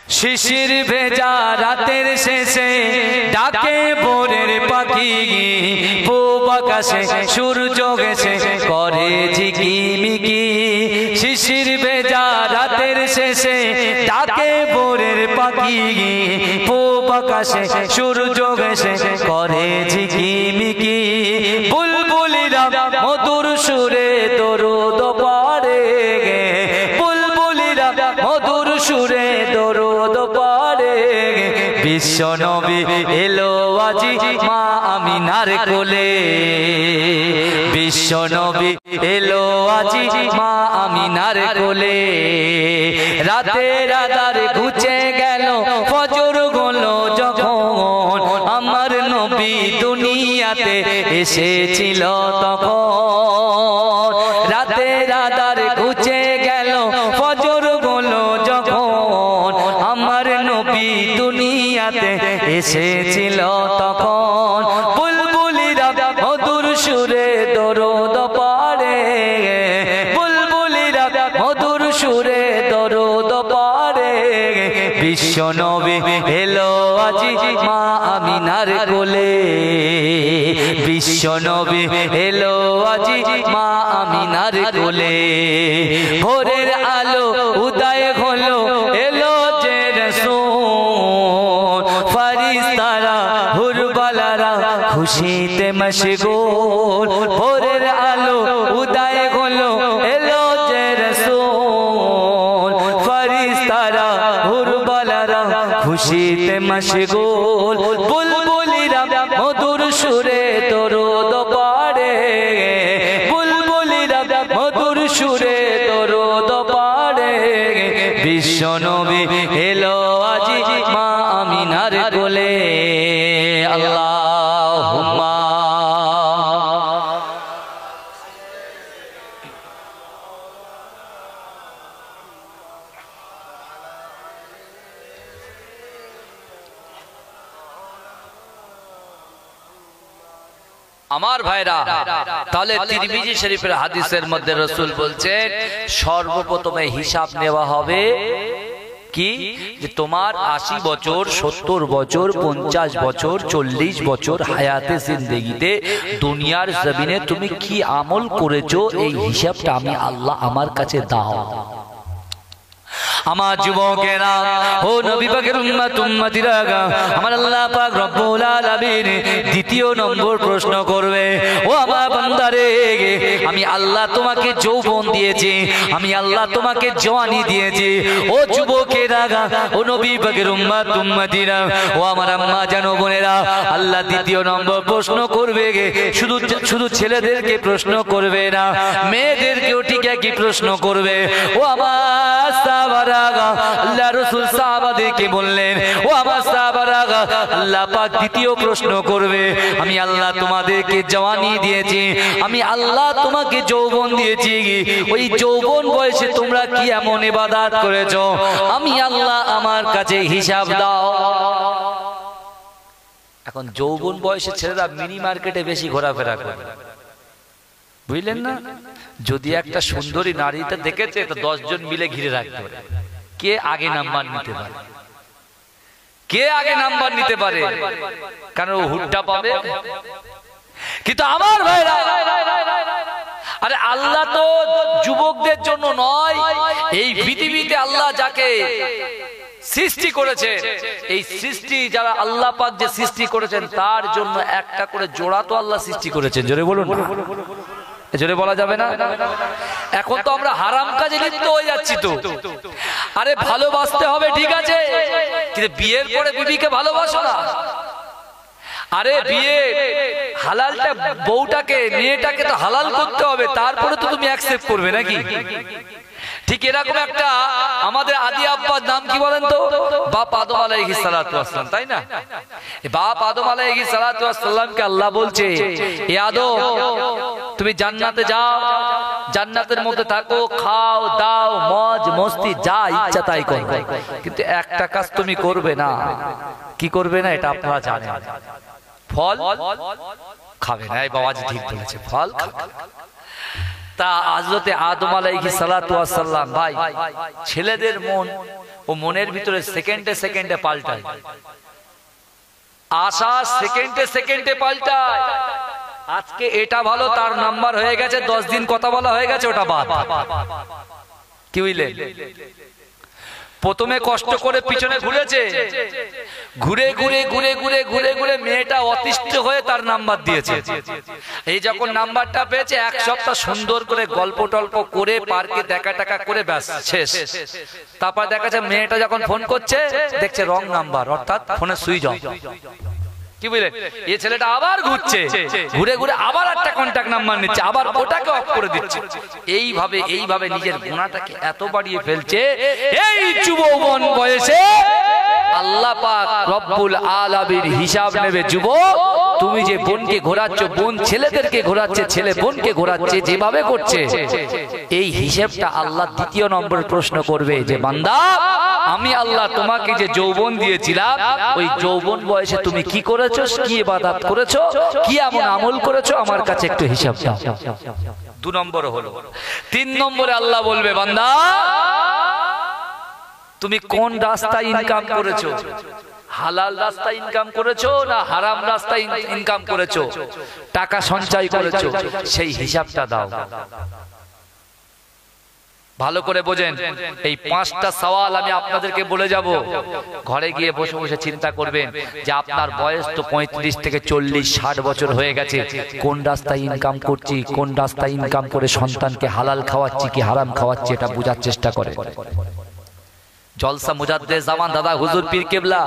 শিশির ভেজা রাতের শেষে ডাকে ভোরের পাখি, পূব আকাশে সূর্য গেছে করে ঝিকিমিকি। শিশির ভেজা রাতের শেষে ডাকে ভোরের পাখি, পূব আকাশে সূর্য গেছে করে ঝিকিমিকি। বুলবুলিরা মধুর সুরে দরুদ পড়ে, বুলবুলিরা মধুর সুরে দরুদ পড়ে। বিশ্ব নবী এলো আজি মা আমিনার কোলে, বিশ্ব নবী এলো আজি মা আমিনার কোলে। রাতের আধার ঘুচে গেল ফজর হলো যখন, আমার নবী দুনিয়াতে এসেছিল তখন। রাতের আধার ঘুচে গেল ফজর হলো যখন, আমার নবী দুনিয়াতে এসেছিল তখন। বুলবুলিরা মধুর সুরে দরুদ পড়ে, বুলবুলিরা মধুর সুরে দরুদ পড়ে। বিশ্ব নবী এলো আজি মা আমিনার কোলে, বিশ্ব নবী এলো আজি মা আমিনার কোলে। ভোরের আলো উদয় হলো এলো যে রাসূল, ফেরেশতারা হুরবালারা খুশিতে মশগুল। ভোরের আলো উদয় হলো এলো যে রাসূল, ফেরেশতারা হুরবালারা খুশিতে মশগুল। বুলবুলিরা মধুর সুরে দরুদ পড়ে, বুলবুলিরা মধুর সুরে দরুদ পড়ে। বিশ্ব নবী এলো আজি মা আমিনার কোলে। আল্লাহুম্মা আমার ভাইরা, তাহলে তিরমিজি শরীফের হাদিসের মধ্যে রাসূল বলছেন সর্বপ্রথমে হিসাব নেওয়া হবে কি, যে তোমার 80 বছর 70 বছর 50 বছর 40 বছর হায়াতে জিন্দেগিতে দুনিয়ার জমিনে তুমি কি আমল করেছো, এই হিসাবটা আমি আল্লাহ আমার কাছে দাও। আমার যুবকেরা ও নবী পাকের উম্মত উম্মতিরা, আমার আল্লাহ পাক রব্বুল আলামিন দ্বিতীয় নম্বর প্রশ্ন করবে, ও আমার বান্দারে, আমি আল্লাহ তোমাকে যৌবন দিয়েছি, আমি আল্লাহ তোমাকে জওয়ানি দিয়েছি। ও যুবকেরা, ও নবী পাকের উম্মত উম্মতিরা, ও আমার আম্মা জানো বোনেরা, আল্লাহ দ্বিতীয় নম্বর প্রশ্ন করবে। শুধু ছেলেদেরকে প্রশ্ন করবে না, মেয়েদেরকেও ঠিক একই প্রশ্ন করবে। ও আমার সাহাবারা, আল্লাহ রাসূল সাহাবাদেরকে বললেন, ও আমার সাহাবারা, আল্লাহ পাক দ্বিতীয় প্রশ্ন করবে, আমি আল্লাহ তোমাদেরকে জওয়ানি দিয়েছি, আমি আল্লাহ তোমাকে যৌবন দিয়েছি, ওই যৌবন বয়সে তোমরা কি এমন ইবাদত করেছো, আমি আল্লাহ আমার কাছে হিসাব দাও। এখন যৌবন বয়সে ছেলেরা মিনি মার্কেটে বেশি ঘোরাফেরা করে, বুঝলেন না? যদি একটা সুন্দরী নারীটা দেখেছে তো 10 জন মিলে ঘিরে রাখতে পারে, কে আগে নাম্বার নিতে পারে, কে আগে নাম্বার নিতে পারে, কারণ ও হুড্ডা পাবে। কিন্তু আমার ভাইরা, আরে আল্লাহ তো যুবকদের জন্য নয়, এই পৃথিবীতে আল্লাহ যাকে সৃষ্টি করেছে, এই সৃষ্টি যারা আল্লাহ পাক যে সৃষ্টি করেছেন তার জন্য একটা করে জোড়া তো আল্লাহ সৃষ্টি করেছেন। জোরে বলুন, জোরে বলা যাবে না? এখন তো আমরা হারাম কাজে লিপ্ত হয়ে যাচ্ছি। তো আরে ভালোবাসতে হবে ঠিক আছে, কিন্তু বিয়ের পরে বিবিকে ভালোবাসো না। আরে বিয়ে হালালটা, বউটাকে মেয়েটাকে তো হালাল করতে হবে, তারপরে তো তুমি অ্যাকসেপ্ট করবে নাকি? ঠিক এরকম একটা আমাদের আদি আব্বার নাম কি বলেন তো? বাপ আদম আলাইহিস সালাতু ওয়াস সালাম, তাই না? বাপ আদম আলাইহিস সালাতু ওয়াস সালামকে আল্লাহ বলছে, এ আদম তুমি জান্নাতে যাও, জান্নাতের মধ্যে থাকো, খাও দাও, মজ মস্তি যা ইচ্ছা তাই করো, কিন্তু একটা কাজ তুমি করবে না। কি করবে না এটা আপনারা জানেন, ফল খাবে না। এই বাবাজি ঠিক বলেছে, ফল খাবে। তা হযরতে আদম আলাইহিস সালাতু ওয়াস সালাম, ভাই ছেলেদের মন ও মনের ভিতরে সেকেন্ডে সেকেন্ডে পাল্টায়, আশা সেকেন্ডে সেকেন্ডে পাল্টায়। আজকে এটা ভালো, তার নাম্বার হয়ে গেছে, 10 দিন কথা বলা হয়ে গেছে, ওটা বাদ। কি বুঝলেন? প্রথমে কষ্ট করে পিছনে ঘুরেছে, ঘুরে ঘুরে ঘুরে ঘুরে ঘুরে ঘুরে মেয়েটা অতিষ্ঠ হয়ে তার নাম্বার দিয়েছে। এই যখন নাম্বারটা পেয়েছে, এক সপ্তাহ সুন্দর করে গল্প টল্প করে পার্কে দেখা টাকা করে ব্যাস শেষ। তারপর দেখা যাচ্ছে মেয়েটা যখন ফোন করছে দেখছে রং নাম্বার, অর্থাৎ ফোনে সুইচ অফ। কি বুঝলেন? এই ছেলেটা আবার ঘুরছে, ঘুরে ঘুরে আবার একটা কন্ট্যাক্ট নাম্বার নিচ্ছে, আবার ওটাকে অফ করে দিচ্ছে। এইভাবে এইভাবে নিজের গুনাহটাকে এত বাড়িয়ে ফেলছে। এই যুবন বয়সে আল্লাহ পাক রব্বুল আলামিন হিসাব নেবে। যুবক, তুমি যে বোনকে ঘোরাচ্ছ, বোন ছেলেদেরকে ঘোরাচ্ছে, ছেলে বোনকে ঘোরাচ্ছে, যেভাবে করছে, এই হিসাবটা আল্লাহ দ্বিতীয় নম্বর প্রশ্ন করবে যে বান্দা, আমি আল্লাহ তোমাকে যে যৌবন দিয়েছিলাম, ওই যৌবন বয়সে তুমি কি করেছো, কি ইবাদত করেছো, কি এমন আমল করেছো, আমার কাছে একটু হিসাব দাও। 2 নম্বর হলো। 3 নম্বরে আল্লাহ বলবে বান্দা, তুমি কোন রাস্তায় ইনকাম করেছো, হালাল রাস্তায় ইনকাম করেছো না হারাম রাস্তায় ইনকাম করেছো, টাকা সঞ্চয় করেছো, সেই হিসাবটা দাও। ভালো করে বোঝেন, এই 5টা সওয়াল আমি আপনাদেরকে বলে যাব। ঘরে গিয়ে বসে বসে চিন্তা করবেন যে আপনার বয়স তো 35 থেকে 40, 60 বছর হয়ে গেছে। কোন রাস্তায় ইনকাম করছি, কোন রাস্তায় ইনকাম করে সন্তানকে হালাল খাওয়াচ্ছি কি হারাম খাওয়াচ্ছি, এটা বোঝার চেষ্টা করে। জলসা মুজাদ্দেদ জামান দাদা হুজুর পীর কেবলা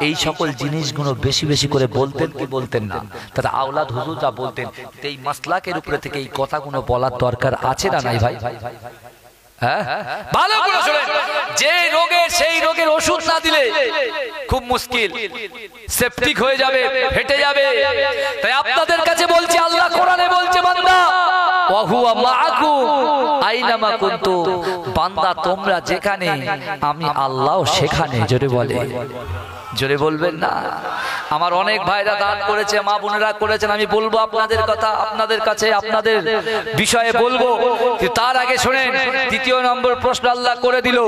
এই সকল জিনিসগুলো বেশি বেশি করে বলতেন কি বলতেন না? তারা আওলাদ হুজুররা বলতেন। এই মাসলাকের উপরে থেকে এই কথাগুলো বলার দরকার আছে না নাই ভাই? হ্যাঁ, ভালো করে শুনেন। যে রোগে সেই রোগের ওষুধ না দিলে খুব মুশকিল, সেপটিক হয়ে যাবে, ফেটে যাবে। তাই আপনাদের কাছে বলছি, আল্লাহ কোরআনে বলছে বান্দা ওয়াহুয়া মাআকুম আইনামা কুনতুম, বান্দা তোমরা যেখানে আমি আল্লাহ সেখানে। জোরে বলে, জোরে বলবেন না? আমার অনেক ভাইরা দান করেছে, মা বোনেরা করেছেন, আমি বলবো আপনাদের কথা, আপনাদের কাছে আপনাদের বিষয়ে বলবো। তার আগে শুনেন, 3 নম্বর প্রশ্ন আল্লাহ করে দিল।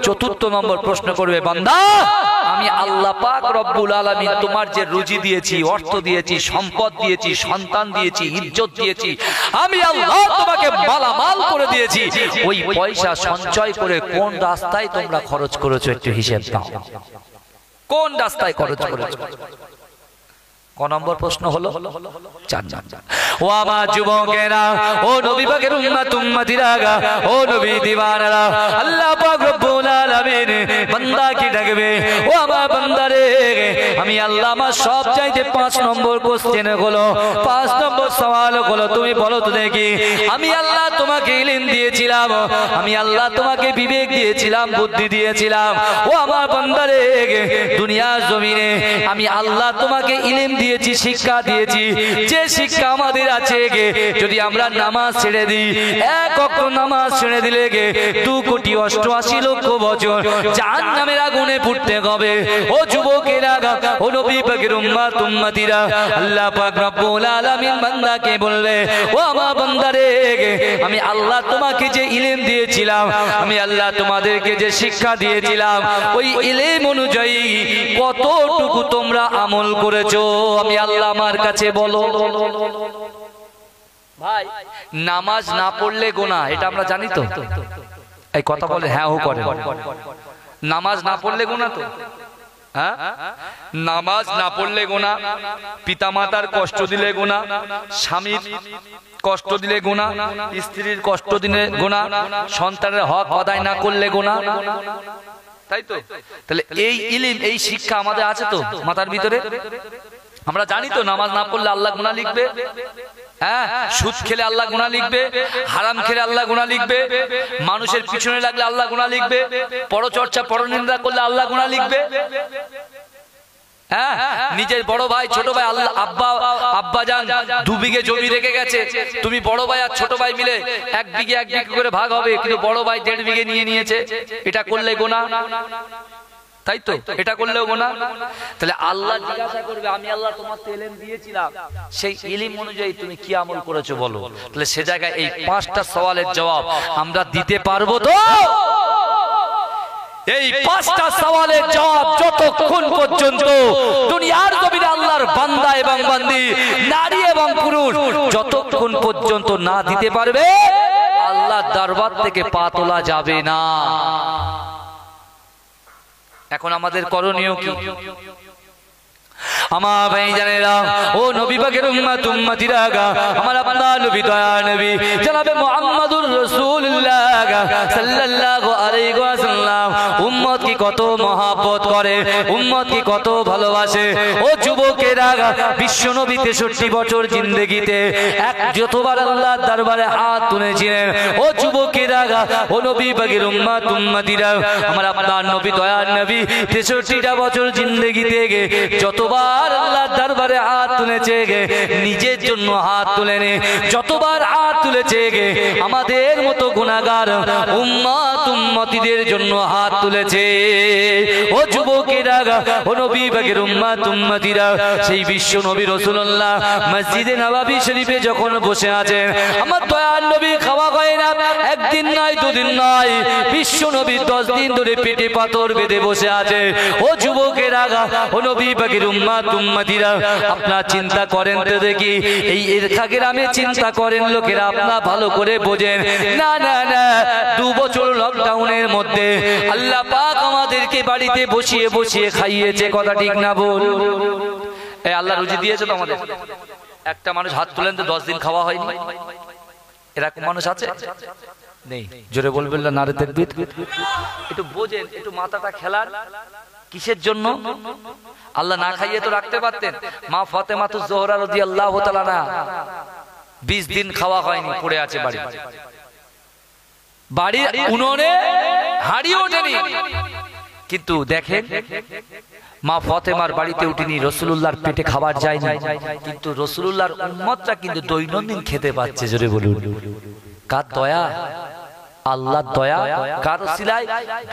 4 নম্বর প্রশ্ন করবে বান্দা, আমি আল্লাহ পাক রব্বুল আলামিন তোমার যে রুজি দিয়েছি, অর্থ দিয়েছি, সম্পদ দিয়েছি, সন্তান দিয়েছি, ইজ্জত দিয়েছি, আমি আল্লাহ তোমাকে মালামাল করে দিয়েছি, ওই পয়সা সঞ্চয় করে কোন রাস্তায় তোমরা খরচ করেছো একটু হিসাব দাও। কোন রাস্তায় খরচ করেছো? ক নম্বর প্রশ্ন হলো? 4 নম্বর। ও আমার যুবকেরা, ও নবী পাকের উম্মত উম্মতিরা, ও নবী দিওয়ানারা, আল্লাহ পাক রব্বুল আলামিন বান্দাকে ডাকবে, ও আমার বান্দারে, আমি আল্লাহ আমার সব চাইতে 5 নম্বর কোশ্চেন হলো, 5 নম্বর সওয়াল হলো, তুমি বলো তো দেখি, আমি আল্লাহ তোমাকে ইলম দিয়েছিলাম, আমি আল্লাহ তোমাকে বিবেক দিয়েছিলাম, বুদ্ধি দিয়েছিলাম, ও আমার বান্দারে, দুনিয়ার জমিনে আমি আল্লাহ তোমাকে ইলম দিয়েছি, শিক্ষা দিয়েছি, যে শিক্ষা আমাদের আছে গে, যদি আমরা নামাজ ছেড়ে দিই, 1 ওয়াক্ত নামাজ ছেড়ে দিলে গে 2,88,00,000 বছর জাহান্নামের আগুনে পুড়তে হবে। ও যুবকেরা, ও নবী পাকের উম্মত উম্মতিরা, আল্লাহ পাক রব্বুল আলামিন বান্দাকে বলবে, ও আমার বান্দারে, আমি আল্লাহ তোমাকে যে ইলম দিয়েছিলাম, আমি আল্লাহ তোমাদেরকে যে শিক্ষা দিয়েছিলাম, ওই ইলম অনুযায়ী কতটুকু তোমরা আমল করেছো আমি আল্লাহ আমার কাছে বলো। ভাই, নামাজ না পড়লে গুনাহ, এটা আমরা জানি তো। এই কথা বলে হ্যাঁ ও করে, নামাজ না পড়লে গুনাহ তো। হ্যাঁ, নামাজ না পড়লে গুনাহ, পিতামাতার কষ্ট দিলে গুনাহ, স্বামীর কষ্ট দিলে গুনাহ, স্ত্রীর কষ্ট দিলে গুনাহ, সন্তানের হক আদায় না করলে গুনাহ, তাই তো? তাহলে এই ইলম, এই শিক্ষা আমাদের আছে তো মাথার ভিতরে। আমরা জানি তো নামাজ না পড়লে আল্লাহ গুনাহ লিখবে, হ্যাঁ, সুদ খেলে আল্লাহ গুনাহ লিখবে, হারাম খেলে আল্লাহ গুনাহ লিখবে, মানুষের পিছনে লাগলে আল্লাহ গুনাহ লিখবে, পরচর্চা পরনিন্দা করলে আল্লাহ গুনাহ লিখবে। হ্যাঁ, নিজের বড় ভাই ছোট ভাই, আল্লাহ আব্বা জান 2 বিঘে জমি রেখে গেছে, তুমি বড় ভাই আর ছোট ভাই মিলে 1 বিঘে 1 বিঘে করে ভাগ হবে, কিন্তু বড় ভাই 1.5 বিঘে নিয়ে নিয়েছে, এটা করলে গুনাহ, তাই তো? এটা করলেও গুনাহ। তাহলে আল্লাহ জিজ্ঞাসা করবে, আমি আল্লাহ তোমাকে ইলম দিয়েছিলাম, সেই ইলম অনুযায়ী তুমি কি আমল করেছো বলো। তাহলে সে জায়গায় এই 5টা সওয়ালের জবাব আমরা দিতে পারবো তো? এই পাঁচটা সওয়ালের জবাব যতক্ষণ পর্যন্ত দুনিয়ার জমিনে আল্লাহর বান্দা এবং বান্দি নারী এবং পুরুষ যতক্ষণ পর্যন্ত না দিতে পারবে আল্লাহর দরবার থেকে পা তোলা যাবে না। এখন আমাদের করণীয় কি? আমার ভাইজানেরা, ও নবী পাকের উম্মত উম্মতিরা, আমার আপনার নবী দয়া নবী জনাবে মুহাম্মদুর রাসূলুল্লাহ সাল্লাল্লাহু আলাইহি ওয়াসাল্লাম উম্মত কি কত মহব্বত করে, উম্মত কি কত ভালোবাসে। ও যুবকেরা, বিশ্ব নবী 63 বছর জিন্দেগিতে যতবার আল্লাহর দরবারে হাত তুলেছিলেন। ও যুবকেরা, ও নবী পাকের উম্মত উম্মতিরা, আমার আপনার নবী দয়া নবী 63টা বছর জিন্দেগিতে যতবার আল্লাহর দরবারে হাত তুলেছে নিজের জন্য হাত তুলেনি, যতবার হাত তুলেছে আমাদের মতো গুনাহগার উম্মত উম্মতিদের জন্য হাত তুলেছে। ও যুবকেরা, ও নবী পাকের উম্মত উম্মতিরা, সেই বিশ্ব নবী রাসূলুল্লাহ মসজিদে নববী শরীফে যখন বসে আছেন, আমার দয়ার নবী খাওয়া হয় না, একদিন নয় দুদিন নয়, বিশ্ব নবী 10 দিন ধরে পেটে পাথর বেঁধে বসে আছে। ও যুবকেরা, ও নবী পাকের উম্মত উম্মতিরা, আপনারা চিন্তা করেন তো দেখি, এই এরখা গ্রামে চিন্তা করেন লোকেরা, আপনারা ভালো করে বোঝেন না। না না, 2 বছর লকডাউনের মধ্যে আল্লাহ পাক আমাদেরকে বাড়িতে বসিয়ে বসিয়ে খাইয়েছে, কথা ঠিক না বল? এই আল্লাহ রুজি দিয়েছে তো আমাদের। একটা মানুষ হাত তুলেন তো 10 দিন খাওয়া হয়নি, এরকম মানুষ আছে? নেই। জোরে বলবেন না নারে তাকবীর। একটু বোঝেন, একটু মাথাটা খেলার। কিসের জন্য? আল্লাহ না খাইয়ে তো রাখতে পারতেন। মা ফাতেমাতুজ জোহরা রাদিয়াল্লাহু তাআলা না 20 দিন খাওয়া হয়নি, পড়ে আছে বাড়ির উনুনে হাড়ি ওঠেনি। কিন্তু দেখেন, মা ফাতেমার বাড়িতে উঠিনি, রাসূলুল্লাহর পেটে খাবার যায়নি, কিন্তু রাসূলুল্লাহর উম্মতরা কিন্তু দৈনন্দিন খেতে পাচ্ছে। জোরে বলুন, কার দয়া? আল্লাহর দয়া। কার ওসিলায়?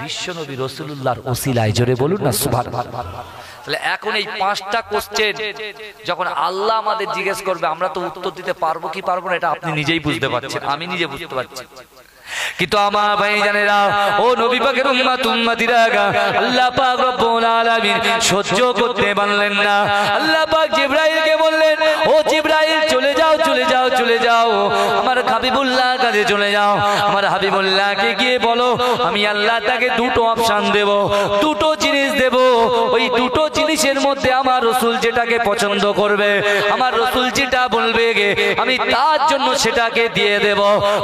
বিশ্বনবী রাসূলুল্লাহর ওসিলায়। জোরে বলুন না সুবহানাল্লাহ। তাহলে এখন এই 5টা কোশ্চেন যখন আল্লাহ আমাদের জিজ্ঞেস করবে, আমরা তো উত্তর দিতে পারবো কি পারবো না এটা আপনি নিজেই বুঝতে পারছেন, আমি নিজে বুঝতে পারছি। কিন্তু আমার ভাইজানেরা, ও নবী পাকের উম্মত উম্মতিরা, আল্লাহ পাক রব্বুল আলামিন সহ্য করতে পারলেন না। আল্লাহ পাক জিবরাইলকে বললেন, ও জিবরাইল চলে যাও চলে যাও চলে যাও, আমার হাবিবুল্লাহর কাছে চলে যাও, আমার হাবিবুল্লাহকে গিয়ে বলো আমি আল্লাহ তাকে 2টো অপশন দেব, 2টো জিনিস দেব। ওই 2টো জিনিসের মধ্যে আমার রাসূল যেটাকে পছন্দ করবে, আমার রাসূল যেটা বলবে আমি তার জন্য সেটাকে দিয়ে দেব।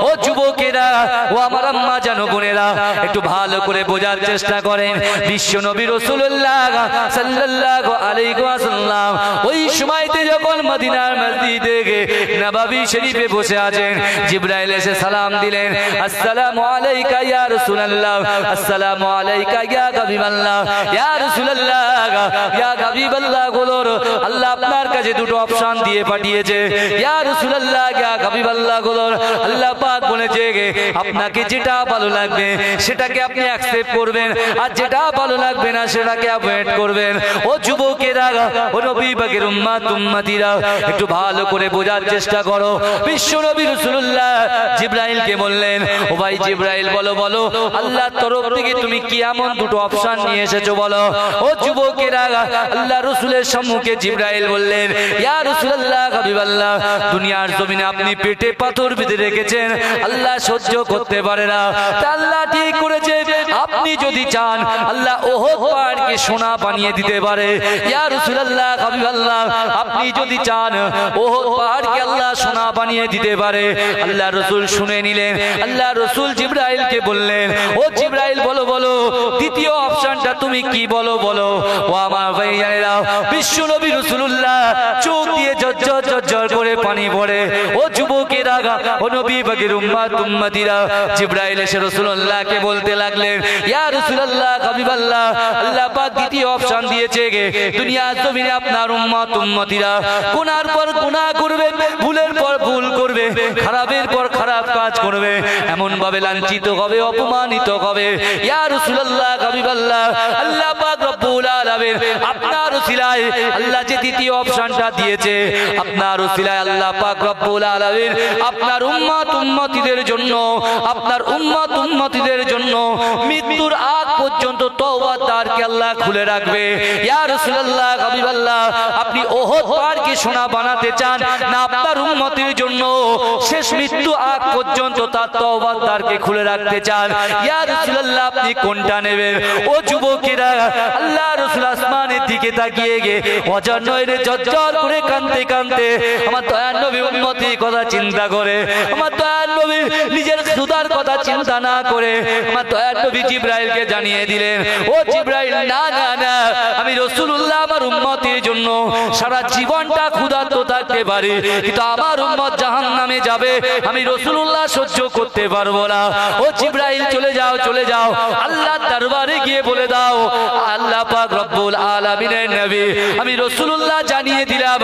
ও যুবকেরা, ও আমার আম্মা জানো বোনেরা, একটু ভালো করে বোঝার চেষ্টা করেন। বিশ্ব নবী রাসূলুল্লাহ সাল্লাল্লাহু আলাইহি ওয়াসাল্লাম ওই সময়তে যখন মদিনার মসজিদে নববী শরীফে বসে আছেন, জিবরাইল এসে সালাম দিলেন, আসসালামু আলাইকা ইয়া রাসূলুল্লাহ, আসসালামু আলাইকা ইয়া হাবিবাল্লাহ, ইয়া রাসূলুল্লাহ ইয়া হাবিবাল্লাহ। বলুন, আল্লাহ আপনার কাছে 2টো অপশন দিয়ে পাঠিয়েছে, ইয়া রাসূলুল্লাহ ইয়া হাবিবাল্লাহ। বলুন, আল্লাহ পাক বলেছে আপনাকে যেটা ভালো লাগবে সেটাকে আপনি অ্যাকসেপ্ট করবেন, আর যেটা ভালো লাগবে না সেটাকে অ্যাভয়েড করবেন। ও যুবকেরা, ও নবী পাকের উম্মত উম্মতিরা, একটু ভালো করে বোঝার চেষ্টা করো। বিশ্ব নবী রাসূলুল্লাহ জিবরাইলকে বললেন, ও ভাই জিবরাইল বলো বলো আল্লাহর তরফ থেকে তুমি কি এমন 2টো অপশন নিয়ে এসেছো বলো। ও যুবকেরা, আল্লাহ রাসূলের সম্মুখে জিবরাইল বললেন, ইয়া রাসূলুল্লাহ হাবিবাল্লাহ, দুনিয়ার জমিনে আপনি পেটে পাথর বেঁধে রেখেছেন, আল্লাহ সহ্য করতে পারে না। আল্লাহ ঠিক করেছে, আপনি যদি চান আল্লাহ ওহদ পাহাড়কে সোনা বানিয়ে দিতে পারে। ইয়া রাসূলুল্লাহ হাবিবাল্লাহ, আপনি যদি চান ওহদ পাহাড়কে আল্লাহ সোনা বানিয়ে দিতে পারে। আল্লাহ রাসূল শুনে নিলেন। আল্লাহ রাসূল জিবরাইলকে বললেন, ও জিবরাইল বলো বলো দ্বিতীয় অপশনটা তুমি কি বলো বলো। ও আমার ভাইয়েরা, বিশ্ব নবী রাসূলুল্লাহ চোখ দিয়ে ঝরঝর ঝরঝর করে পানি পড়ে। ও যুবকেরা, ও নবী পাকের উম্মত উম্মতিরা, জিবরাইল এসে রাসূলুল্লাহকে বলতে লাগলেন, ইয়া রাসূলুল্লাহ হাবিবাল্লাহ, আল্লাহ পাক দ্বিতীয় অপশন দিয়েছে দুনিয়ার জমিনে আপনার উম্মত উম্মতিরা গুনার পর গুনাহ করবে, ভুলের পর ভুল করবে, খারাপের পর খারাপ কাজ করবে, এমন ভাবে লাঞ্ছিত হবে, অপমানিত হবে। ইয়া রাসূলুল্লাহ হাবিবাল্লাহ, আল্লাহ পাক রব্বুল আলামিন আলামিন আপনার উসিলায় আল্লাহ যে দ্বিতীয় অপশনটা দিয়েছে, আপনার উসিলায় আল্লাহ পাক রব্বুল আলামিন আপনার উম্মতিদের জন্য, আপনার উম্মতিদের জন্য মৃত্যুর আগ পর্যন্ত তওবার দ্বারকে আল্লাহ খুলে রাখবে। ইয়া রাসূলুল্লাহ, হাবিবাল্লাহ, আপনি ওহদ পাহাড়কে সোনা বানাতে চান না আপনার উম্মতের জন্য শেষ মৃত্যু আগ পর্যন্ত তার তওবার দ্বারকে খুলে রাখতে চান? ইয়া রাসূলুল্লাহ, আপনি কোনটা নেবেন? ও যুবকেরা, আল্লাহ রাসূল আসমানের দিকে তাকিয়ে গে অজার নয়নে ঝরঝর করে কাঁদতে কাঁদতে আমার দয়ার নবী উম্মতির কথা চিন্তা করে, আমার দয়ার নবী নিজের ক্ষুধার কথা চিন্তা না করে আমার দয়ার নবী জিবরাইলকে জানিয়ে দিলেন, ও জিবরাইল, না না না, আমি রাসূলুল্লাহ আমার উম্মতের জন্য সারা জীবনটা ক্ষুধার্ত থাকতে পারি, কিন্তু আমার উম্মত জাহান্নামে যাবে, আমি রাসূলুল্লাহ সহ্য করতে পারবো না। ও জিবরাইল, চলে যাও, চলে যাও, আল্লাহর দরবারে গিয়ে বলে দাও, আল্লাহ পাক রব্বুল আলামিনের নবী আমি রাসূলুল্লাহ জানিয়ে দিলাম,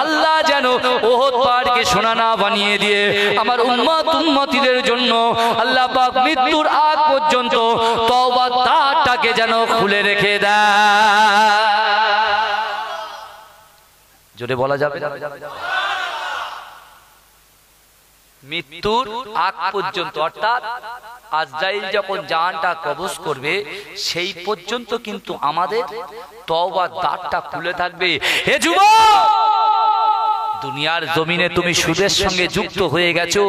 আল্লাহ যেন ওহদ পাহাড়কে সোনা না বানিয়ে দিয়ে আমার উম্মতিদের জন্য আল্লাহ পাক মৃত্যুর আগ পর্যন্ত তওবার দ্বারটাকে যেন খুলে রেখে দেয়। জোরে বলা যাবে? মৃত্যুর আগ পর্যন্ত, অর্থাৎ আজরাইল যখন জানটা কবজ করবে সেই পর্যন্ত কিন্তু আমাদের তওবার দ্বারটা খুলে থাকবে। হে যুবক, দুনিয়ার জমিনে তুমি সুদের সঙ্গে যুক্ত হয়ে গেছো,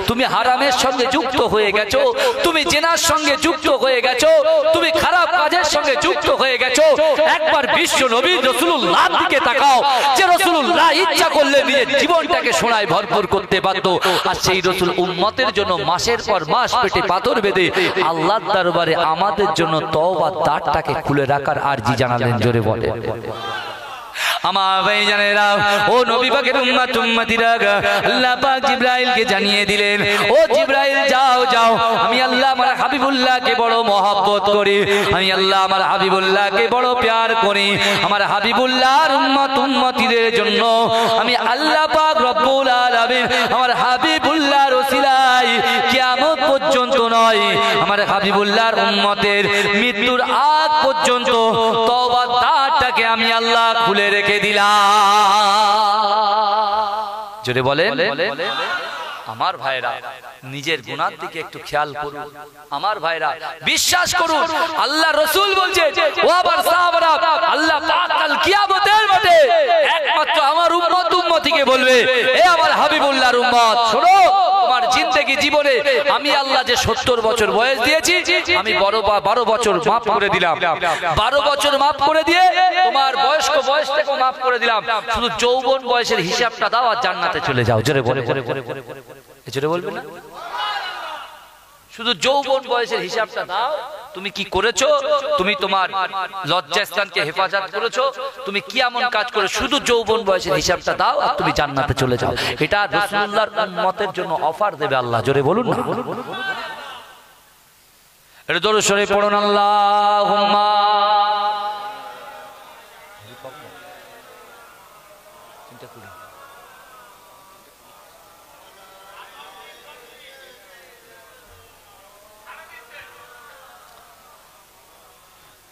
তুমি হারামের সঙ্গে যুক্ত হয়ে গেছো, তুমি জেনার সঙ্গে যুক্ত হয়ে গেছো, তুমি খারাপ কাজের সঙ্গে যুক্ত হয়ে গেছো। একবার বিশ্ব নবী রাসূলুল্লাহর দিকে তাকাও, যে রাসূলুল্লাহ ইচ্ছা করলে নিজের জীবনটাকে সোনায় ভরপুর করতে পারত, আর সেই রাসূল উম্মতের জন্য মাসের পর মাস পেটে পাথর বেঁধে আল্লাহর দরবারে আমাদের জন্য তওবার দ্বারটাকে খুলে রাখার আরজি জানালেন। জোরে বলে আমার ভাইজানেরা, ও নবী পাকের উম্মতিরা, আল্লাহ পাক জিবরাইলকে জানিয়ে দিলেন, ও জিবরাইল, যাও যাও, আমি আল্লাহ আমার হাবিবুল্লাহকে বড় মহব্বত করি, আমি আল্লাহ আমার হাবিবুল্লাহকে বড় প্যার করি, আমার হাবিবুল্লাহর উম্মতিদের জন্য আমি আল্লাহ পাক রব্বুল আলামিন আমার হাবিবুল্লাহর ওসিলায় কিয়ামত পর্যন্ত নয়, আমার হাবিবুল্লাহর উম্মতের মৃত্যুর আগ পর্যন্ত তওবার দ্বারটাকে আমি আল্লাহ খুলে রেখে দিলাম। জোরে বলেন। আমার ভাইরা, নিজের গুনার দিকে একটু খেয়াল করুন। আমার ভাইরা, বিশ্বাস করুন, আল্লাহ রাসূল বলছে, ও আমার সাহাবারা, আল্লাহ পাক কাল কিয়ামতের মাঠে একমাত্র আমার উম্মতিকে বলবে, এ আমার হাবিবুল্লাহর উম্মত, শোনো, তোমার জিন্দেগি জীবনে আমি আল্লাহ যে 70 বছর বয়স দিয়েছি, আমি 12 বছর মাফ করে দিলাম, 12 বছর মাফ করে দিয়ে তোমার বয়স্ক বয়স থেকে মাফ করে দিলাম, শুধু যৌবন বয়সের হিসাবটা দাও আর জান্নাতে চলে যাও। জোরে বলে জোরে বলবে না? শুধু যৌবন বয়সের হিসাবটা দাও, তুমি কি করেছো, তুমি তোমার লজ্জাস্থানকে হেফাজত করেছো, তুমি কি এমন কাজ করে, শুধু যৌবন বয়সের হিসাবটা দাও আর তুমি জান্নাতে চলে যাও। এটা রাসূলুল্লাহর উম্মতের জন্য অফার দেবে আল্লাহ। জোরে বলুন না? এটা দরুদ শরীফ পড়ুন, আল্লাহুম্মা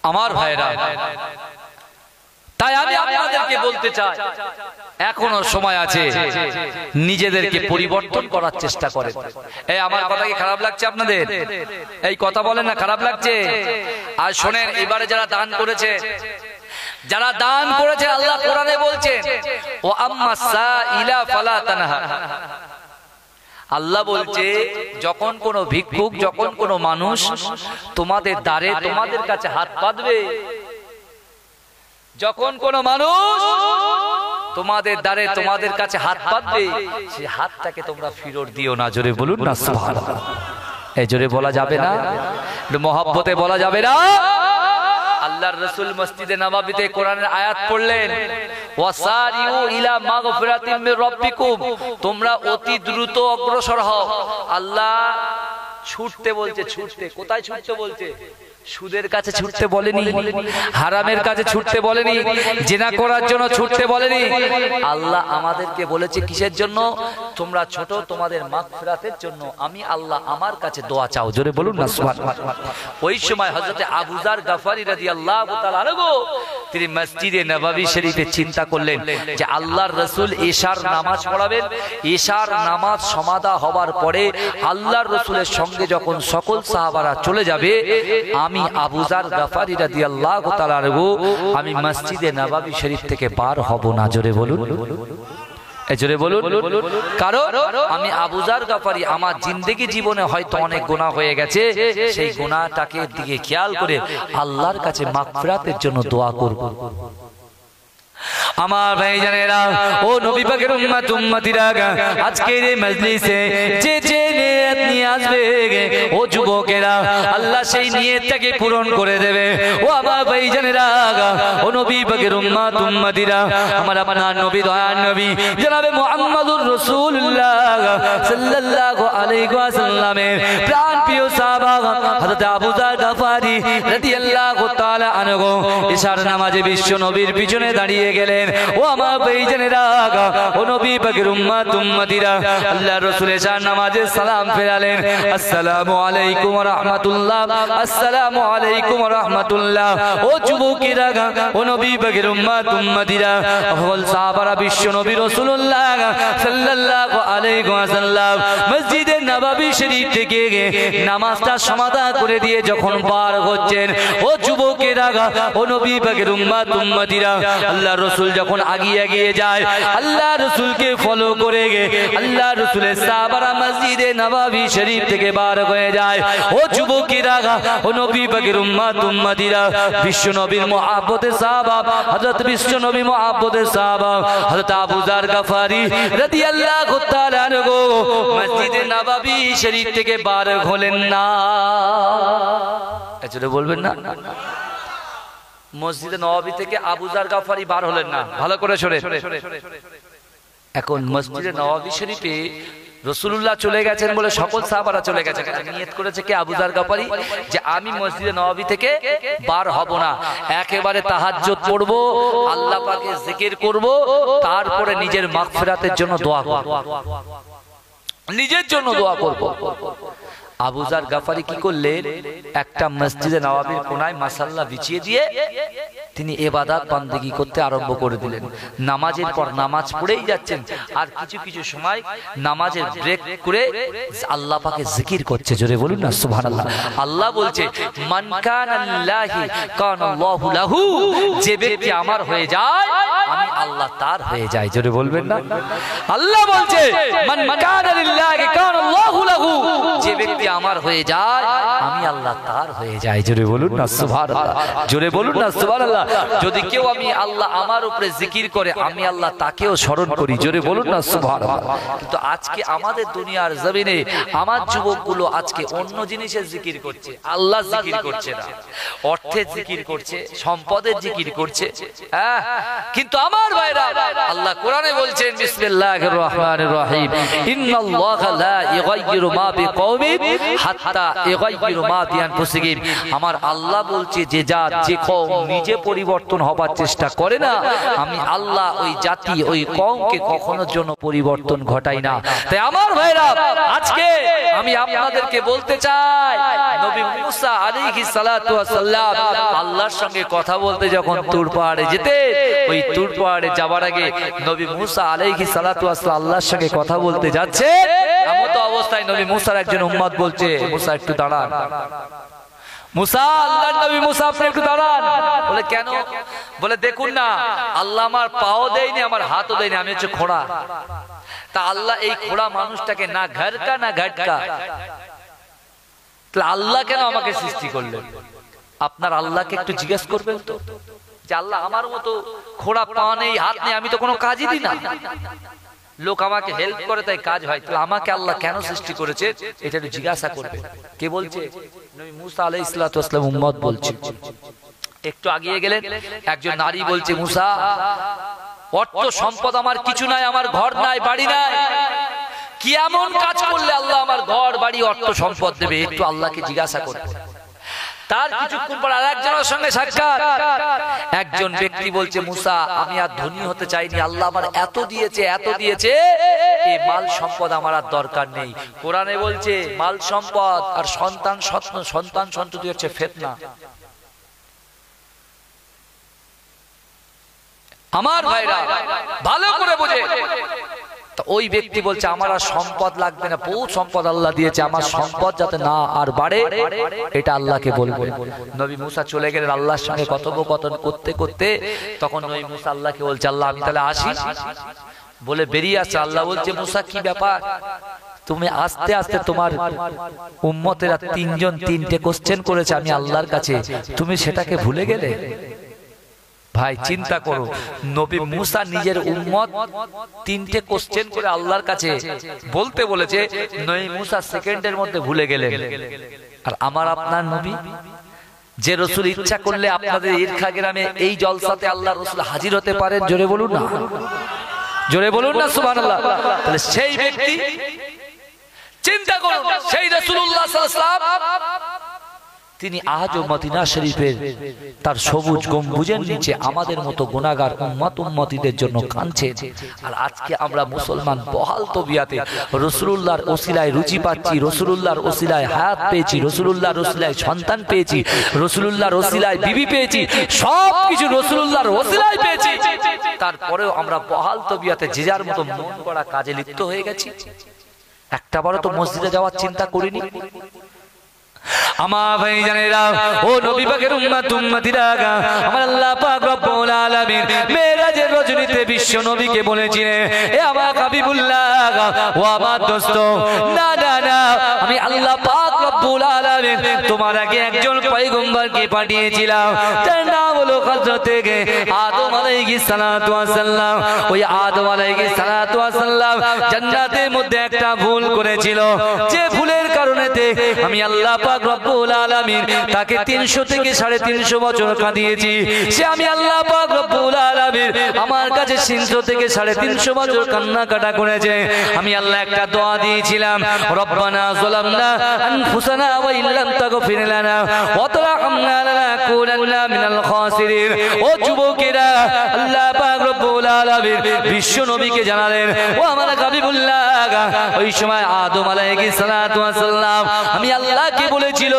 আমার ভাইরা, তাই আমি আপনাদেরকে বলতে চাই, এখনো সময় আছে, নিজেদেরকে পরিবর্তন করার চেষ্টা করেন। এই আমার কথা কি খারাপ লাগছে আপনাদের? এই কথা বলেন না, খারাপ লাগছে? আর শোনেন, এবারে যারা দান করেছে, যারা দান করেছে, আল্লাহ কোরআনে বলছেন, ও আম্মা সাইলা ফালা তানহা, আল্লাহ বলছে, যখন কোনো ভিক্ষুক, যখন কোনো মানুষ তোমাদের দ্বারে তোমাদের কাছে হাত পাতবে, যখন কোনো মানুষ তোমাদের দ্বারে তোমাদের কাছে হাত পাতবে, সেই হাতটাকে তোমরা ফিরত দিও না। জোরে বলুন না সুবহানাল্লাহ। এই জোরে বলা যাবে না? মহব্বতে বলা যাবে না? আল্লাহর রাসূল মসজিদে নববীতে কোরআনের আয়াত পড়লেন, ওয়াসারিউ ইলা মাগফিরাতিম মির রাব্বিকুম, তোমরা অতি দ্রুত অগ্রসর হও। আল্লাহ ছুটতে বলছে, ছুটতে। কোথায় ছুটতে বলছে? সুদের কাছে ছুটতে বলেনি, হারামের কাছে ছুটতে বলেনি, জিনা করার জন্য ছুটতে বলেনি। আল্লাহ আমাদেরকে বলেছে কিসের জন্য? তোমরা ছোট, তোমাদের মাগফিরাতের জন্য আমি আল্লাহ আমার কাছে দোয়া চাও। জোরে বলুন না সুবহানাল্লাহ। ওই সময় হযরতে আবু যার গফারি রাদিয়াল্লাহু তাআলা আনহু তিনি মসজিদে নববী শরীফে চিন্তা করলেন যে আল্লাহর রাসূল ইশার নামাজ পড়াবেন, ইশার নামাজ সমাধা হবার পরে আল্লাহর রাসূলের সঙ্গে যখন সকল সাহাবারা চলে যাবে, আমি আবু যার গফারি রাদিয়াল্লাহু তাআলা আনহু আমি মসজিদে নববী শরীফ থেকে পার হব না। জোরে বলুন, জোরে বলুন। কারণ আমি আবু যার গফারি আমার জিন্দেগি জীবনে হয়তো অনেক গুনাহ হয়ে গেছে, সেই গুনাহটাকে দিকে খেয়াল করে আল্লাহর কাছে মাগফিরাতের জন্য দোয়া করব। আমার ভাইজানেরা, ও নবী পাকের উম্মত উম্মতিরা, আজকের এই মজলিসে যে যে নিয়ত নিয়ে আসবে, ও যুবকেরা, আল্লাহ সেই নিয়তটাকে পূরণ করে দেবে। ও আমার ভাইজানেরা, ও নবী পাকের উম্মত উম্মতিরা, আমার আপনার নবী দয়ার নবী জনাবে মুহাম্মদুর রাসূলুল্লাহ সাল্লাল্লাহু আলাইহি ওয়াসাল্লামের প্রাণ প্রিয় সাহাবা হযরত আবু যার গফারি রাদিয়াল্লাহু তাআলা আনহু ইশার নামাজে বিশ্ব নবীর পিছনে দাঁড়িয়ে গেলেন। ও আমার ভাইজানেরা, ও নবী পাকের উম্মত উম্মতিরা, আল্লাহর রাসূল ইশার নামাজে সালাম ফেরালেন, আসসালামু আলাইকুম ওয়া রাহমাতুল্লাহ, আসসালামু আলাইকুম ওয়া রাহমাতুল্লাহ। ও যুবকেরা, ও নবী পাকের উম্মত উম্মতিরা, আহল সাহাবারা বিশ্ব নবী রাসূলুল্লাহ সাল্লাল্লাহু আলাইহি ওয়াসাল্লাম মসজিদে নববী শরীফ থেকে নামাজটা সমাধা করে দিয়ে যখন পার হচ্ছেন, ও যুবকেরা, ও নবী পাকের উম্মত উম্মতিরা, আল্লাহর রাসূল যখন আগিয়ে এগিয়ে যায়, আল্লাহ রাসূলকে ফলো করে আল্লাহ রাসূলের সাহাবারা মসজিদে নববী শরীফ থেকে বার হয়ে যায়। ও যুবকেরা, ও নবী পাকের উম্মত উম্মতিরা, বিশ্ব নবীর মুহাব্বতের সাহাবা হযরত বিশ্ব নবী মুহাব্বতের সাহাবা হযরত আবু যার গফারি রাদিয়াল্লাহু তাআলা আনহু মসজিদে নববী শরীফ থেকে বার হলেন না। এজন্য বলবেন না, মসজিদে নববী থেকে আবু যার গফারি বার হলেন না। ভালো করে শোনেন। এখন মসজিদে নববী শরীফে রাসূলুল্লাহ চলে গেছেন বলে সকল সাহাবারা চলে গেছে। নিয়ত করেছে কে? আবু যার গফারি, যে আমি মসজিদে নববী থেকে বার হব না, একেবারে তাহাজ্জুদ পড়ব, আল্লাহ পাকের জিকির করব, তারপরে নিজের মাগফিরাতের জন্য দোয়া করব, নিজের জন্য দোয়া করব। আবু যার গফারি কি করলেন? একটা মসজিদে নববীর কোনায় মাসাল্লা বিছিয়ে দিয়ে তিনি ইবাদত বান্দেগি করতে আরম্ভ করে দিলেন। নামাজের পর নামাজ পড়েই যাচ্ছেন, আর কিছু কিছু সময় নামাজের ব্রেক করে আল্লাহ পাকে জিকির করছে। জোরে বলুন না সুবহানাল্লাহ। আল্লাহ বলছে, মান কানা লিল্লাহি কানাল্লাহু লাহু, যে ব্যক্তি আমার হয়ে যায় আমি আল্লাহ তার হয়ে যাই। জোরে বলবেন না। আল্লাহ বলছে, মান কানা লিল্লাহি কানাল্লাহু লাহু, যে ব্যক্তি আমার হয়ে যায় আমি আল্লাহ তার হয়ে যাই। জোরে বলুন না সুবহানাল্লাহ। জোরে বলুন না সুবহানাল্লাহ। যদি কেউ আমি আল্লাহ আমার উপরে জিকির করে, আমি আল্লাহ তাকেও স্মরণ করি। জোরে বলুন না সুবহানাল্লাহ। কিন্তু আজকে আমাদের দুনিয়ার জমিনে আমার যুবকগুলো আজকে অন্য জিনিসের জিকির করছে, আল্লাহ জিকির করছে না, অর্থের জিকির করছে, সম্পদের জিকির করছে। হ্যাঁ, কিন্তু আমার ভাইরা, আল্লাহ কোরআনে বলছেন, বিসমিল্লাহির রহমানির রহিম, ইন্নাল্লাহা লা ইউগাইয়িরু মা বিকওমিন হাত্তা ইউগাইয়িরু মা বিআনফুসিহিম। আমার আল্লাহ বলছে, যে জাত যে কওম নিজে পরিবর্তন হবার চেষ্টা করে না, আমি আল্লাহ ওই জাতি ওই কওমকে কখনোর জন্য পরিবর্তন ঘটাই না। তাই আমার ভাইরা, আজকে আমি আপনাদেরকে বলতে চাই, নবী মুসা আলাইহিস সালাতু ওয়াস সালাম আল্লাহর সঙ্গে কথা বলতে যখন তুর পাহাড়ে যেতেন, ওই তুর পাহাড়ে যাবার আগে নবী মুসা আলাইহিস সালাতু ওয়াস সালাম আল্লাহর সঙ্গে কথা বলতে যাচ্ছে, এমন অবস্থায় নবী মুসার একজন উম্মত বলছে, মুসা একটু দাঁড়ান। মুসা, আল্লাহর নবী মুসা, আপনি একটু দাঁড়ান। বলে কেন? বলে দেখুন না, আল্লাহ আমার পাও দেয়নি, আমার হাতও দেয়নি, আমি হচ্ছে খোড়া। তা আল্লাহ এই খোড়া মানুষটাকে না ঘরকা না ঘটকা, তাহলে আল্লাহ কেন আমাকে সৃষ্টি করলেন? আপনার আল্লাহকে একটু জিজ্ঞেস করবেন তো, যে আল্লাহ আমার মতো খোড়া পা নেই, হাত নেই, আমি তো কোনো কাজই দিই না, লোক আমাকে হেল্প করে তাই কাজ হয়, তাহলে আমাকে আল্লাহ কেন সৃষ্টি করেছে? এটা একটু জিজ্ঞাসা করবে। কে বলছে? নবী মুসা আলাইহিস সালাতু ওয়াস সালাম উম্মত বলছে। একটু আগিয়ে গেলেন, একজন নারী বলছে, মুসা, অর্থ সম্পদ আমার কিছু নাই, আমার ঘর নাই, বাড়ি নাই, কি এমন কাজ করলে আল্লাহ আমার ঘর বাড়ি অর্থ সম্পদ দেবে? একটু আল্লাহকে জিজ্ঞাসা করবে। তার কিছুক্ষণ পর আরেকজনের সঙ্গে সাক্ষাৎ। একজন ব্যক্তি বলছে, মুসা আমি আর ধনী হতে চাইনি, আল্লাহ আমার এত দিয়েছে এত দিয়েছে, এই মাল সম্পদ আমার আর দরকার নেই। কোরআনে বলছে মাল সম্পদ আর সন্তান সন্ততি হচ্ছে ফিতনা। আমার ভাইরা ভালো করে বুঝে। ওই ব্যক্তি বলছে আমার আর সম্পদ লাগবে না, বহু সম্পদ আল্লাহ দিয়েছে, আমার সম্পদ যাতে না আর বাড়ে এটা আল্লাহকে বলবো। নবী মুসা চলে গেলেন আল্লাহর সঙ্গে কথোপকথন করতে করতে। তখন নবী মুসা আল্লাহকে বলছে, আল্লাহ আমি তাহলে আসি বলে বেরিয়ে আসছে। আল্লাহ বলছে, মুসা কি ব্যাপার, তুমি আস্তে আস্তে তোমার উম্মতেরা তিনজন তিনটে কোশ্চেন করেছে আমি আল্লাহর কাছে, তুমি সেটাকে ভুলে গেলে? ভাই চিন্তা করো, নবী মুসা নিজের উম্মত তিনটে কোশ্চেন করে আল্লাহর কাছে বলতে বলেছে, নবী মুসা সেকেন্ডের মধ্যে ভুলে গেলেন। আর আমার আপনার নবী যে রসুল ইচ্ছা করলে আপনাদের ঈর্ষা গ্রামে এই জলসাতে আল্লাহ রসুল হাজির হতে পারেন, জোরে বলুন না, জোরে বলুন না সুবহানাল্লাহ। তাহলে সেই ব্যক্তি চিন্তা করুন, সেই রাসূলুল্লাহ সাল্লাল্লাহু আলাইহি ওয়াসাল্লাম তিনি আজও মদিনা শরীফের তার সবুজ গম্বুজের নিচে আমাদের মতো গুনাহগার উম্মতীদের জন্য কাঁদছেন। আর আজকে আমরা মুসলমান বহাল তবিয়াতে রাসূলুল্লাহর ওসিলায় রুচি পাচ্ছি, রাসূলুল্লাহর ওসিলায় হায়াত পেয়েছি, রাসূলুল্লাহর ওসিলায় সন্তান পেয়েছি, রাসূলুল্লাহর ওসিলায় বিবি পেয়েছি, সব কিছু রাসূলুল্লাহর ওসিলায় পেয়েছি। তারপরেও আমরা বহাল তবিয়াতে যে যার মতো মন গড়া কাজে লিপ্ত হয়ে গেছি। একটা বড় তো মসজিদে যাওয়ার চিন্তা করিনি। আমার ভাই জানেরা, ও নবী পাকের উম্মতিরা, আমার আল্লাহ পাক রব্বুল আলামিন মেরাজের রজনীতে বিশ্ব নবীকে বলেছিলেন, এ আমার হাবিবুল্লাহ, ও আমার দোস্ত, না না না, আমি আল্লাহ পাক রব্বুল আলামিন তোমার আগে একজন পয়গম্বরকে পাঠিয়েছিলাম, যার নাম হলো হযরতে আদম আলাইহিস সালাতু ওয়াস সালাম। ওই আদম আলাইহিস সালাতু ওয়াস সালাম জান্নাতের মধ্যে একটা ভুল করেছিল, যে ভুলের কারণেতে আমি আল্লাহ পাক রব্বুল আলামিন তাকে 300 থেকে 350 বছর কাঁদিয়েছি। সে আমি আল্লাহ পাক রব্বুল আলামিন আমার কাছে 300 থেকে 350 বছর কান্নাকাটা করেছে। আমি আল্লাহ একটা দোয়া দিয়েছিলাম, রব্বানা যালামনা আনফুসানা ওয়া ইল্লাম তাগফির লানা ওয়া তারহামনা লানাকুনান্না মিনাল খাসিরিন। ও যুবকেরা, আল্লাহ পাক রব্বুল আলামিন বিশ্ব নবীকে জানালেন, ও আমার হাবিবুল্লাহ, ওই সময় আদম আলাইহিস সালাতু ওয়াস সালাম আমি আল্লাহকে বলেছিল,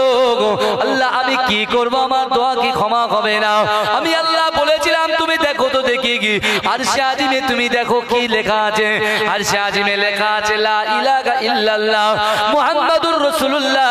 আল্লাহ আমি কি করব, আমার দোয়া কি ক্ষমা হবে না? আমি আল্লাহ বলেছিলাম, তুমি দেখো তো দেখি কি আরশে আজিমে তুমি দেখো কি লেখা আছে। আরশে আজিমে লেখা আছে লা ইলাহা ইল্লাল্লাহ মুহাম্মাদুর রাসূলুল্লাহ।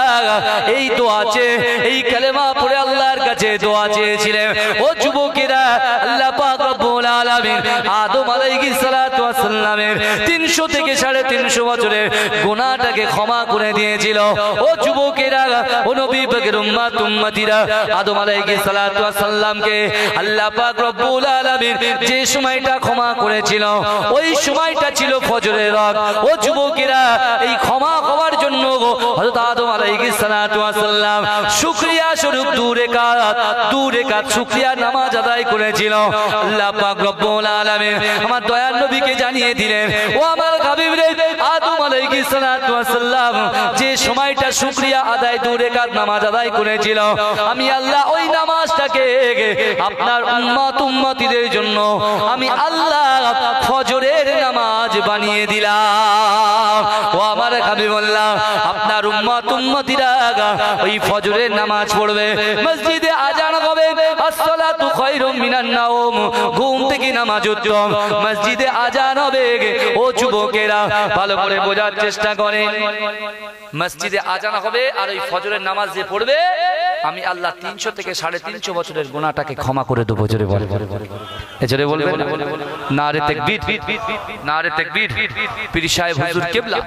এই দোয়া আছে, এই কালেমা পড়ে আল্লাহর কাছে দোয়া চেয়েছিলেন। ও যুবকেরা, আল্লাহ পাক রব্বুল আলামিন আদম আলাইহিস সালাতু ওয়াস সালামের 300 থেকে 350 বছরের গুনাহটাকে ক্ষমা করে দিয়েছিল। ও যুবকেরা, ও নবী পাকের উম্মতিরা, আদম আলাইহিস সালাতু ওয়াস সালামকে আল্লাহ পাক রব্বুল আলামিন যে সময়টা ক্ষমা করেছিল, ওই সময়টা ছিল ফজরের রাত। ও যুবকেরা, এই ক্ষমা হওয়ার জন্য হযরত আদম আলাইহিস সালাতু ওয়াস সালাম শুকরিয়া স্বরূপ 2 রাকাত শুকরিয়া নামাজ আদায় করেছিল। আল্লাহ পাক রব্বুল আলামিন আমার দয়ার নবীকে জানিয়ে দিলেন, ও আমার হাবিব রে, আদম আলাইহিস সালাতু ওয়াস সালাম যে সময়টা শুকরিয়া আদায় 2 রাকাত নামাজ আদায় করেছিল, আমি আল্লাহ ওই নামাজটাকে আপনার উম্মতীদের জন্য আমি আল্লাহ ফজরের নামাজ বানিয়ে দিলাম। ও আমার হাবিবুল্লাহ, আপনার উম্মতীরা ওই ফজরের নামাজ পড়বে, মসজিদে আজান হবে, আসসালাতু খায়রুম মিনান নাওম, ঘুম থেকে নামাজ উত্তম, মসজিদে আজান হবে। ও যুবকেরা, ভালো করে বোঝার চেষ্টা করেন, মসজিদে আজান হবে আর ওই ফজরের নামাজ যে পড়বে, আমি আল্লাহ 300 থেকে 350 বছরের গুনাহটাকে ক্ষমা করে দেবো। জোরে বলে, জোরে বলবেন, নারে তাকবীর, নারে তাকবীর। পীর সাহেব হুজুর কিবলা